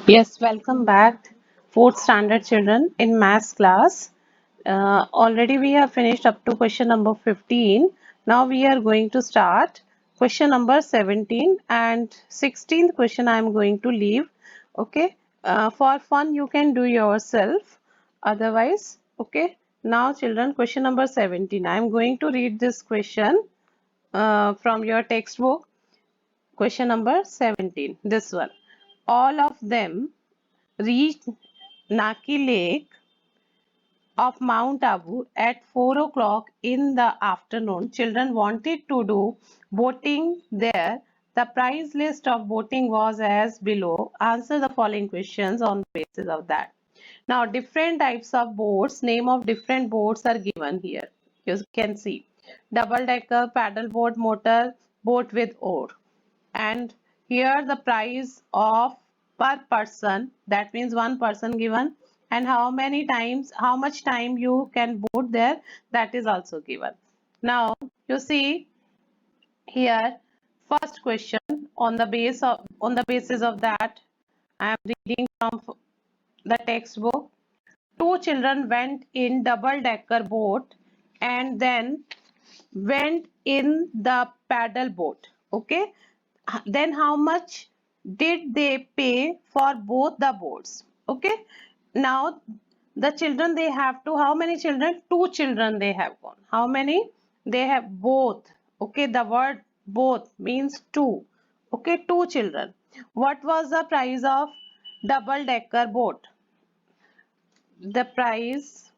Yes, welcome back, fourth standard children in maths class. Already we have finished up to question number 15. Now we are going to start question number 17 and 16th question I am going to leave. Okay, for fun you can do yourself. Otherwise, okay. Now children, question number 17. I am going to read this question from your textbook. Question number 17. This one. All of them reached Naki Lake of Mount Abu at 4 o'clock in the afternoon. Children wanted to do boating there. The price list of boating was as below. Answer the following questions on the basis of that. Now, different types of boats, name of different boats are given here. You can see double decker, paddle boat, motor boat with oar. And here the price of per person, that means one person given, and how much time you can boat there, that is also given. Now you see here, first question, on the basis of that I am reading from the textbook. Two children went in double decker boat and then went in the paddle boat. Okay, then how much did they pay for both the boats? Okay, now the children, they have to, how many children? Two children they have gone. How many? They have both. Okay, the word both means two. Okay, two children. What was the price of double decker boat? The price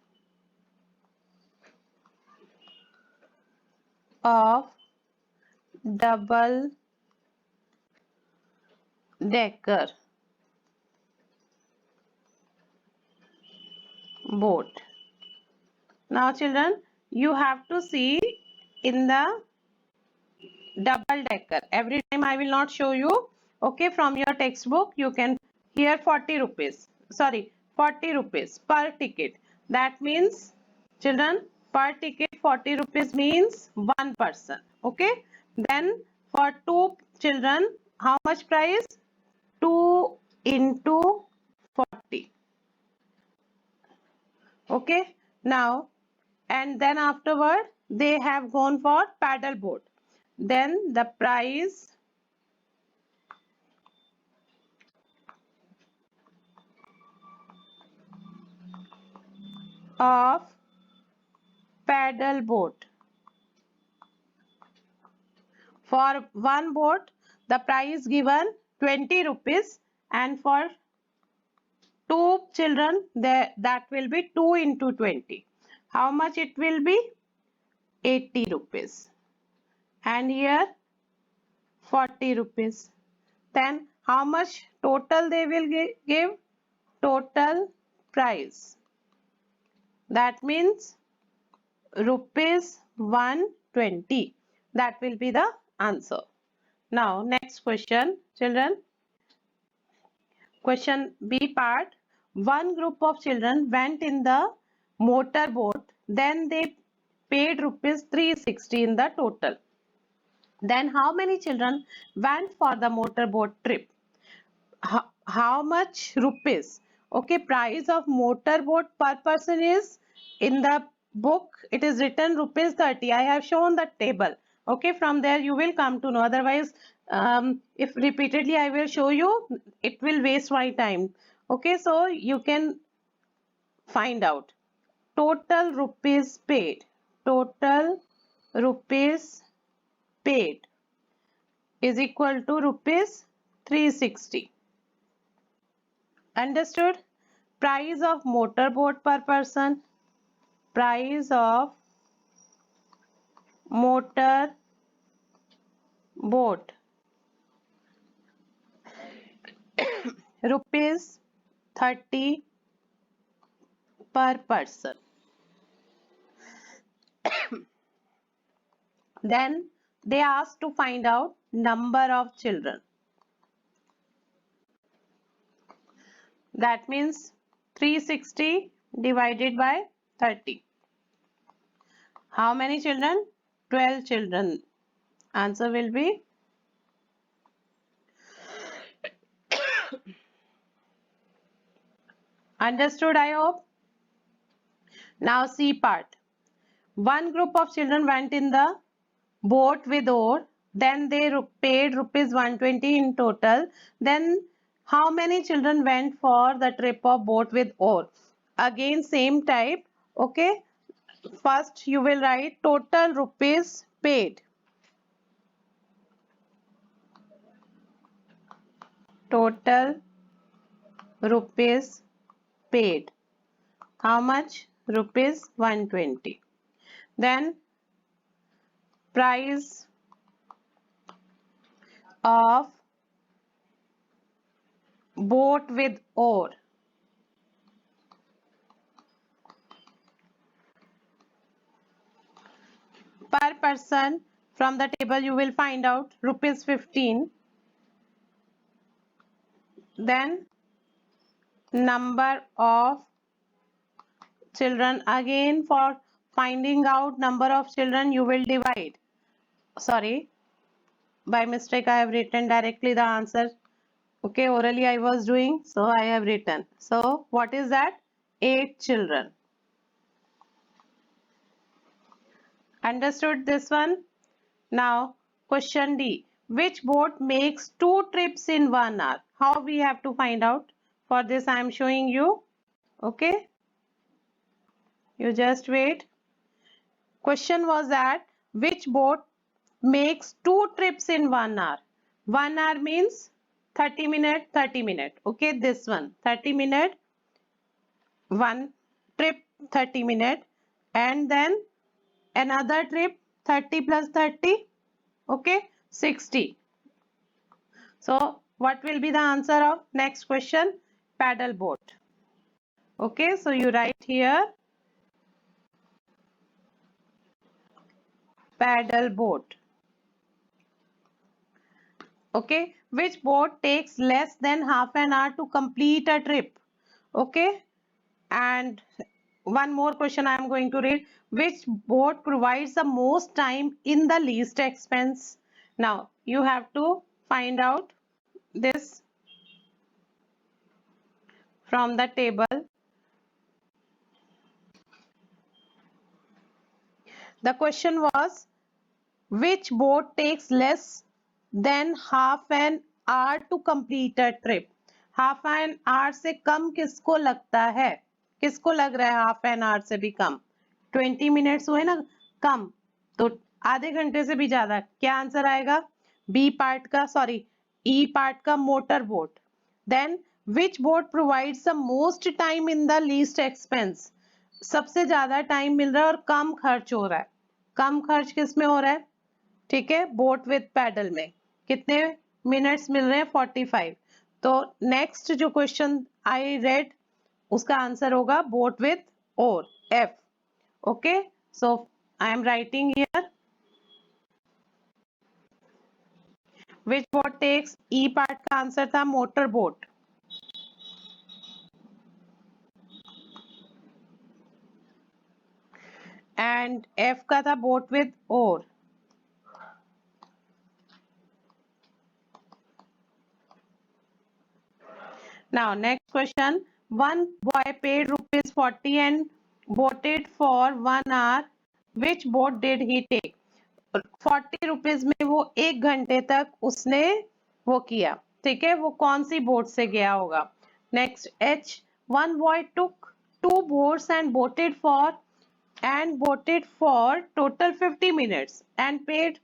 of double decker boat. Now children, you have to see in the double decker. Every time I will not show you. Okay, from your textbook you can, here 40 rupees. Sorry, 40 rupees per ticket. That means children, per ticket 40 rupees means one person. Okay. Then for two children, how much price? 2 into 40. Okay, now, and then afterward they have gone for paddle boat. Then the price of paddle boat, for one boat the price given 20 rupees, and for two children that will be 2 into 20. How much it will be? 80 rupees. And here 40 rupees. Then how much total they will give? Total price. That means rupees 120. That will be the answer. Now next question, children. Question B part. One group of children went in the motor boat. Then they paid rupees 360 in the total. Then how many children went for the motorboat trip? How much rupees? Okay, price of motorboat per person is, in the book it is written rupees 30. I have shown the table. Okay, from there you will come to know. Otherwise, if repeatedly I will show you, it will waste my time. Okay, so you can find out total rupees paid. Total rupees paid is equal to rupees 360. Understood? Price of motorboat per person. Price of motor boat rupees 30 per person. Then they asked to find out number of children. That means 360 divided by 30. How many children? 12 children. Answer will be Understood, I hope. Now C part. One group of children went in the boat with oar. Then they paid rupees 120 in total. Then how many children went for the trip of boat with oar? Again same type. Okay. First you will write total rupees paid. Total rupees paid. How much? Rupees 120. Then price of boat with oar. Per person from the table you will find out rupees 15. Then number of children, again for finding out number of children you will divide. Sorry, by mistake I have written directly the answer. Okay, orally I was doing, so I have written. So what is that? 8 children. Understood this one? Now question D. Which boat makes 2 trips in 1 hour? How we have to find out? For this I am showing you. Okay, you just wait. Question was that which boat makes 2 trips in 1 hour? 1 hour means 30 minute, 30 minute. Okay, this one 30 minute, one trip 30 minute, and then another trip 30 plus 30. Okay, 60. So what will be the answer of next question? Paddle boat. Okay, so you write here paddle boat. Okay, which boat takes less than half an hour to complete a trip? Okay, and one more question I am going to read. Which boat provides the most time in the least expense? Now you have to find out this from the table. The question was which boat takes less than half an hour to complete a trip? Half an hour से कम किसको लगता है? किसको लग रहा है half an hour से भी कम? 20 मिनट्स हुए ना कम, तो आधे घंटे से भी ज्यादा। क्या आंसर आएगा? बी पार्ट का, सॉरी ई पार्ट का motor boat. Then which boat provides the most time in the least expense? सबसे ज्यादा टाइम मिल रहा है और कम खर्च हो रहा है। कम खर्च किस में हो रहा है? ठीक है, बोट विथ पैडल में कितने मिनट्स मिल रहे हैं? 45। तो नेक्स्ट जो क्वेश्चन आई रेड उसका आंसर होगा boat with oar, F. Okay, so I am writing here which boat takes, E part का आंसर था मोटर बोट, एंड एफ का था boat with oar. Now next question. One boy paid rupees 40 and boated for 1 hour. Which boat did he take? 40 rupees में वो 1 घंटे तक उसने वो किया। ठीक है, वो कौन सी बोट से गया होगा? Next H. One boy took 2 boats and boated for total 50 minutes and paid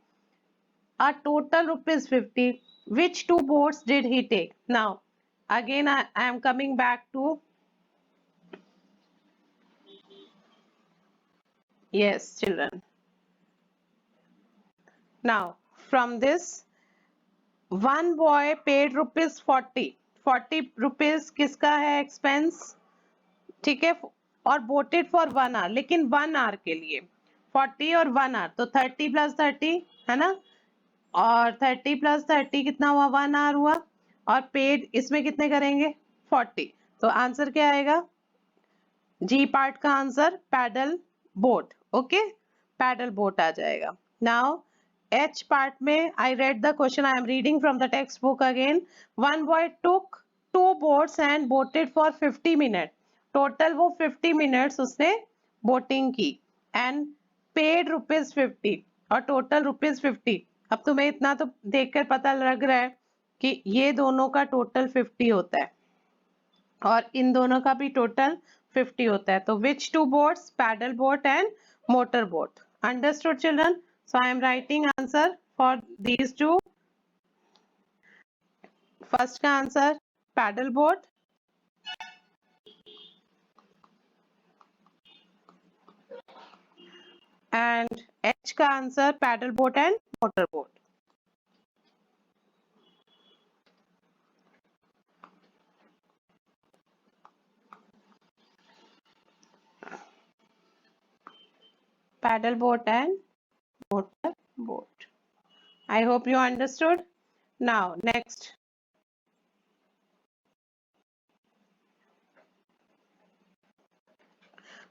a total rupees 50. Which 2 boats did he take? Now again I am coming back to, yes children. Now from this, one boy paid rupees 40. 40 rupees किसका है expense? ठीक है, और Botad for 1 hour, लेकिन 1 hour के लिए 40 और 1 hour, तो 30 प्लस 30 है ना, और 30 प्लस 30 कितना हुआ? 1 hour हुआ, और पेड इसमें कितने करेंगे? 40। तो आंसर क्या आएगा? जी पार्ट का answer paddle boat. Okay, paddle boat आ जाएगा। नाउ एच पार्ट में I read the question, I am reading from the textbook again. One boy took 2 boats and boated for 50 minutes total वो 50 minutes उसने boating की and paid ₹50 और total ₹50। अब तुम्हें इतना तो देखकर पता लग रहा है कि ये दोनों का टोटल 50 होता है और इन दोनों का भी टोटल 50 होता है। तो which two boats, paddle boat and motor boat. Understood children? So I am writing answer for these two. First का answer paddle boat and H का answer paddle boat and motor boat. Paddle boat and motor boat. I hope you understood. Now next.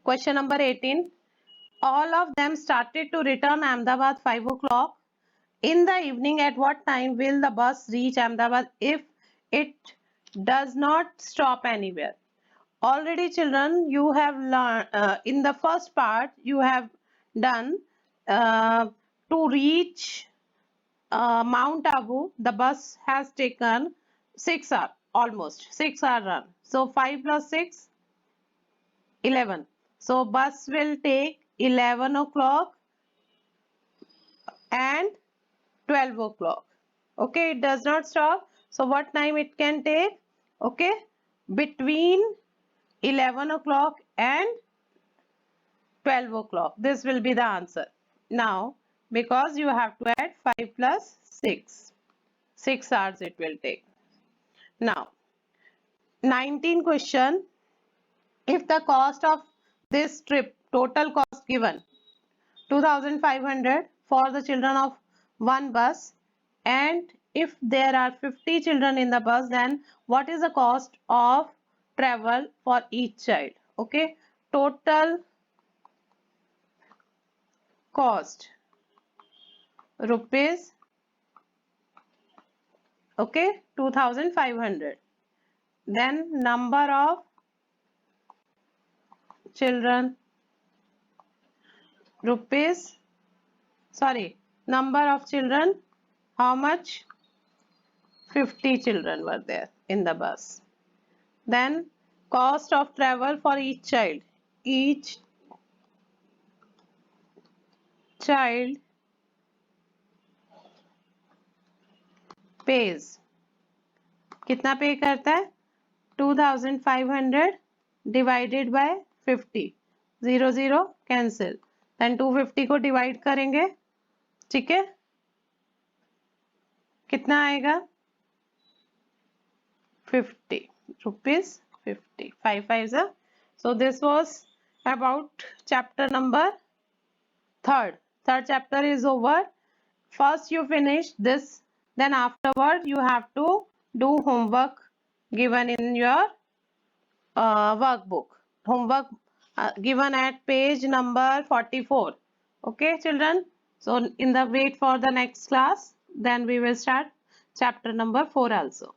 Question number 18. All of them started to return Ahmedabad 5 o'clock. In the evening, at what time will the bus reach Ahmedabad if it does not stop anywhere? Already children, you have learned in the first part you have done to reach Mount Abu, the bus has taken 6 hours, almost 6 hour run. So 5 plus 6, 11. So bus will take 11 o'clock and 12 o'clock. Okay, it does not stop. So what time it can take? Okay, between 11 o'clock and 12 o'clock. This will be the answer. Now, because you have to add 5 plus 6. 6 hours it will take. Now, 19 question. If the cost of this trip, total cost given 2500 for the children of one bus, and if there are 50 children in the bus, then what is the cost of travel for each child? Okay, total cost rupees, okay, 2500. Then number of children, rupees, sorry, number of children, how much? 50 children were there in the bus. Then cost of travel for each child. Each child pays. कितना पे करता है? 2500 divided by 50. 0 0 cancel. Then 250 को divide करेंगे. ठीक है? कितना आएगा? 50 rupees 50. 5 5 are. So this was about chapter number third. Third chapter is over. First you finish this, then afterward you have to do homework given in your workbook. Homework given at page number 44. Okay children, so in the wait for the next class, then we will start chapter number 4 also.